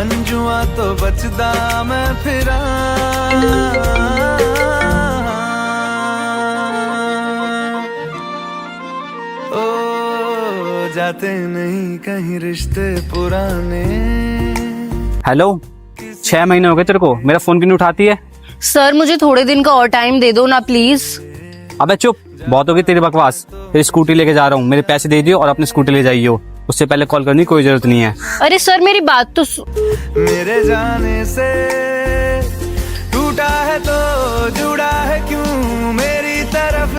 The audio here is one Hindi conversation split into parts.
मंजुआ तो बचदा मैं फिरा जाते नहीं कहीं रिश्ते पुराने। हेलो, 6 महीने हो गए तेरे को, मेरा फोन क्यों नहीं उठाती है? सर मुझे थोड़े दिन का और टाइम दे दो ना प्लीज। अबे चुप, बहुत हो गई तेरी बकवास। फिर स्कूटी लेके जा रहा हूँ, मेरे पैसे दे दियो और अपनी स्कूटी ले जाइयो। उससे पहले कॉल करने की कोई जरूरत नहीं है। अरे सर मेरी बात तो मेरे जाने से टूटा है तो जुड़ा है क्यों मेरी तरफ।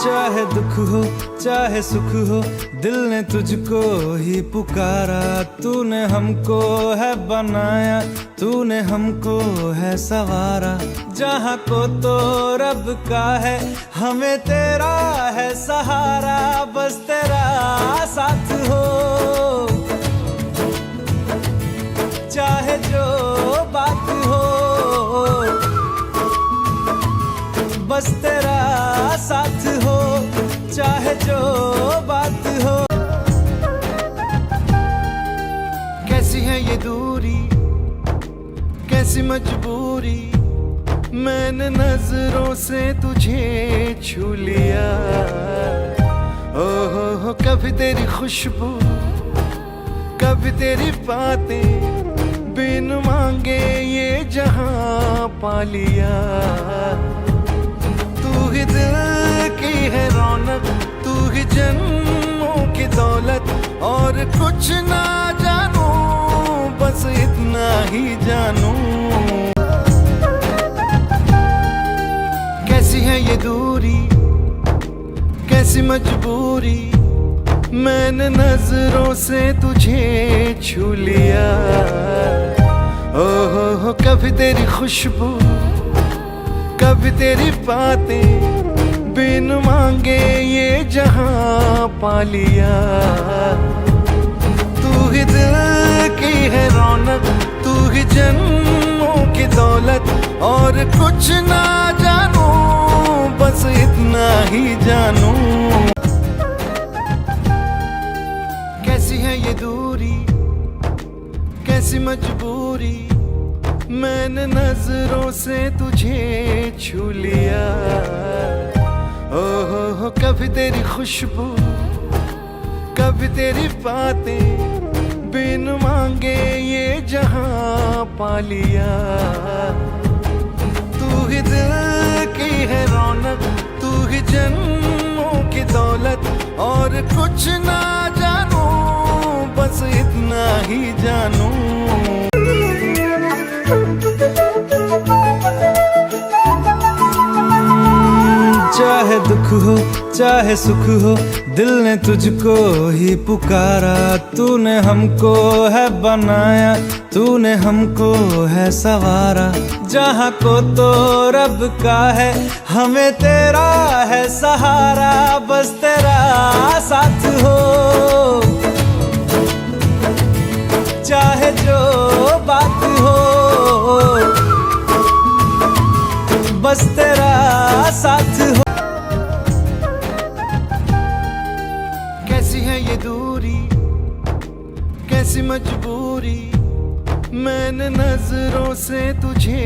चाहे दुख हो चाहे सुख हो दिल ने तुझको ही पुकारा। तूने हमको है बनाया, तूने हमको है सवारा। जहाँ को तो रब का है, हमें तेरा है सहारा। बस तेरा साथ हो चाहे जो बात हो, बस तेरा साथ हो चाहे जो बात हो। कैसी है ये दूरी कैसी मजबूरी, मैंने नजरों से तुझे छू लिया। ओहो कभी तेरी खुशबू कभी तेरी बातें, बिन मांगे ये जहां पा लिया। तू ही दिल की है रौनक, तू ही जन्मों की दौलत। और कुछ ना जानू बस इतना ही जानू। कैसी है ये दूरी कैसी मजबूरी, मैंने नजरों से तुझे छू लिया। ओहो कभी तेरी खुशबू कभी तेरी बातें, बिन मांगे ये जहां पा लिया। तू ही दिल की है रौनक, तू ही जन्मों की दौलत। और कुछ ना जानू बस इतना ही जानू। कैसी है ये दूरी कैसी मजबूरी, मैंने नजरों से तुझे छू लिया। ओहो कभी तेरी खुशबू कभी तेरी बातें, बिन मांगे ये जहां पा लिया। तू ही दिल की है रौनक, तू ही जन्मों की दौलत। और कुछ ना जानू बस इतना ही जानू। चाहे दुख हो चाहे सुख हो दिल ने तुझको ही पुकारा। तूने हमको है बनाया, तूने हमको है सवारा। जहाँ को तो रब का है, हमें तेरा है सहारा। बस तेरा साथ हो चाहे जो बात हो, बस तेरा साथ हो। कैसी है ये दूरी कैसी मजबूरी, मैंने नजरों से तुझे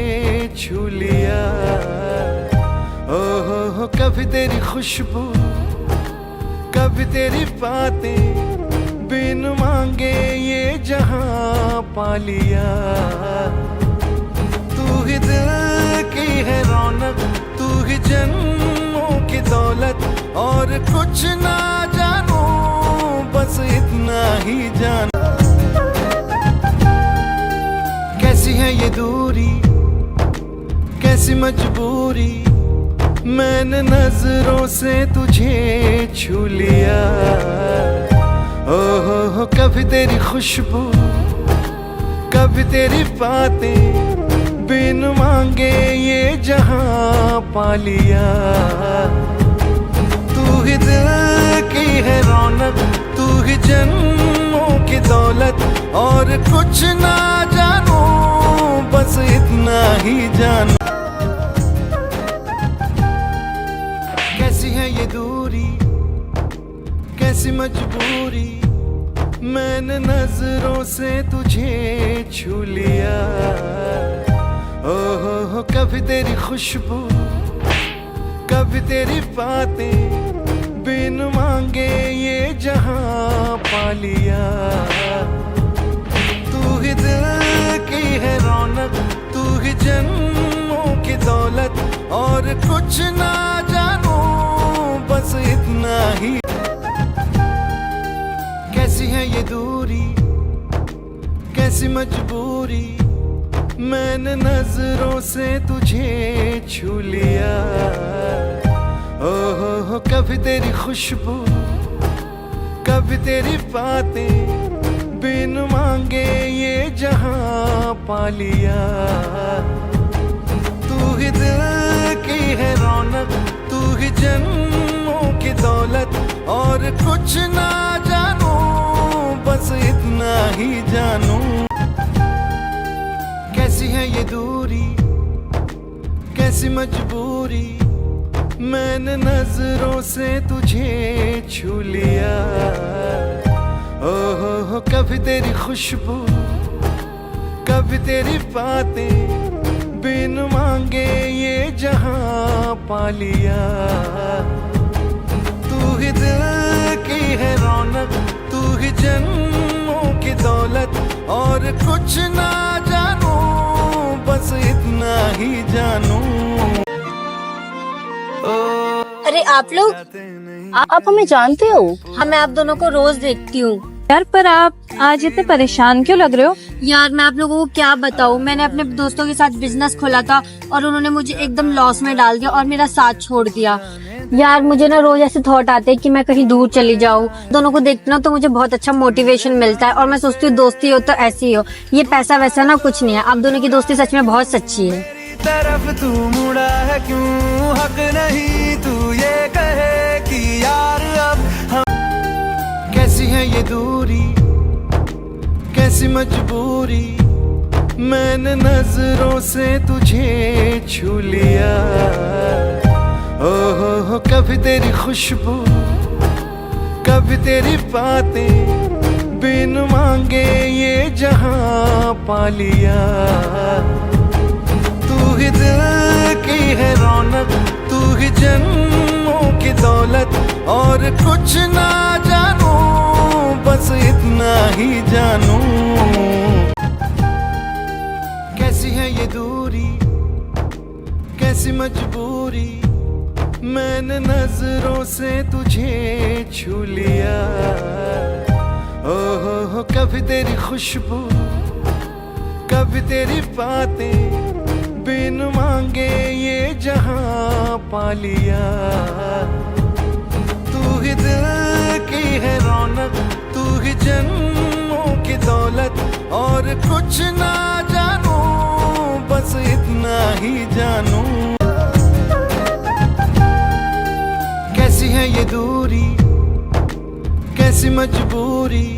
छू लिया। ओहो कभी तेरी खुशबू कभी तेरी बातें, बिन मांगे ये जहां पा लिया। तू ही दिल की है रौनक, तू ही जन्मों की दौलत। और कुछ ना जानू बस इतना ही जानू। कैसी है ये दूरी कैसी मजबूरी, मैंने नजरों से तुझे छू लिया। ओहो कभी तेरी खुशबू कभी तेरी बातें, बिन मांगे ये जहां पा लिया। तू ही दिल की है रौनक, तू ही जन्मों की दौलत। और कुछ ना जानू बस इतना ही जानू। कैसी है ये दूरी कैसी मजबूरी, मैंने नजरों से तुझे छू लिया। ओहो कभी तेरी खुशबू, कभी तेरी बातें, बिन मांगे ये जहां पा लिया। तू ही दिल की है रौनक, तू ही जन्मों की दौलत, और कुछ ना जानू बस इतना ही। कैसी है ये दूरी, कैसी मजबूरी, मैंने नजरों से तुझे छू लिया। ओहो कभी तेरी खुशबू, कभी तेरी बातें, बिन मांगे ये जहां पा लिया। तू ही दिल की है रौनक, तू ही जन्मों की दौलत, और कुछ ना जानू बस इतना ही जानू। कैसी है ये दूरी, कैसी मजबूरी, मैंने नजरों से तुझे छू लिया। ओहो कभी तेरी खुशबू, कभी तेरी बातें, बिन मांगे ये जहां पा लिया। तू ही दिल की है रौनक, तू ही जन्मों की दौलत, और कुछ ना जानू बस इतना ही जानू। अरे आप लोग, आप हमें जानते हो? हाँ मैं आप दोनों को रोज देखती हूँ। यार पर आप आज इतने परेशान क्यों लग रहे हो? यार मैं आप लोगों को क्या बताऊँ, मैंने अपने दोस्तों के साथ बिजनेस खोला था और उन्होंने मुझे एकदम लॉस में डाल दिया और मेरा साथ छोड़ दिया। यार मुझे ना रोज ऐसे थॉट आते हैं कि मैं कहीं दूर चली जाऊँ। दोनों को देखती ना तो मुझे बहुत अच्छा मोटिवेशन मिलता है, और मैं सोचती हूँ दोस्ती हो तो ऐसी हो, ये पैसा वैसा ना कुछ नहीं है। आप दोनों की दोस्ती सच में बहुत सच्ची है। तरफ तू मुड़ा है क्यों, हक नहीं तू ये कहे कि यार अब हम। कैसी है ये दूरी, कैसी मजबूरी, मैंने नजरों से तुझे छू लिया। ओहो कभी तेरी खुशबू, कभी तेरी बातें, बिन मांगे ये जहां पा लिया। तू ही दिल की है रौनक, तू ही जन्मों की दौलत, और कुछ ना जानू बस इतना ही जानू। कैसी है ये दूरी, कैसी मजबूरी, मैंने नजरों से तुझे छू लिया। ओहो कभी तेरी खुशबू, कभी तेरी बातें, बिन मांगे ये जहां पा लिया। तू ही दिल की है रौनक, तू ही जन्मों की दौलत, और कुछ ना जानू बस इतना ही जानू। कैसी है ये दूरी, कैसी मजबूरी,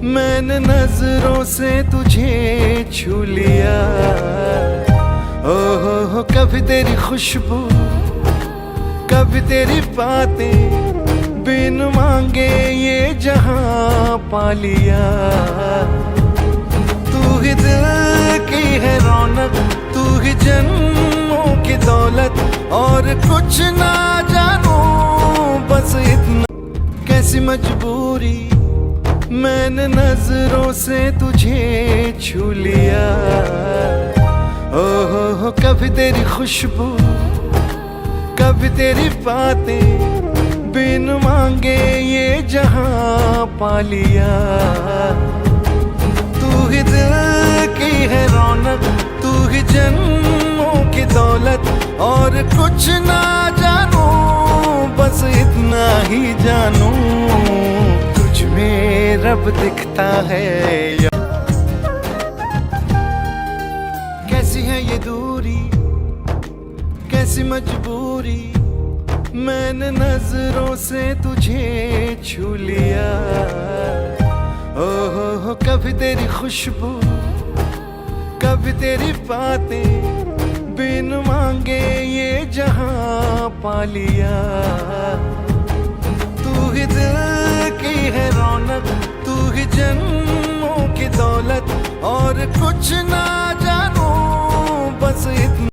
मैंने नजरों से तुझे छू लिया। ओहो कभी तेरी खुशबू, कभी तेरी बातें, बिन मांगे ये जहां पा लिया। तू ही दिल की है रौनक, तू ही जन्मों की दौलत, और कुछ ना जानू बस इतना। कैसी मजबूरी, मैंने नजरों से तुझे छू लिया। ओहो कभी तेरी खुशबू, कभी तेरी बातें, बिन मांगे ये जहां पा लिया। तू ही दिल की है रौनक, तू ही जन्मों की दौलत, और कुछ ना जानू बस इतना ही जानू। तुझ में रब दिखता है या। कैसी है ये दूरी, कैसी मजबूरी, मैंने नजरों से तुझे छू लिया। ओहो कभी तेरी खुशबू, कभी तेरी बातें, बिन मांगे ये जहां पा लिया। तू ही दिल की है रौनक, तू ही कुछ ना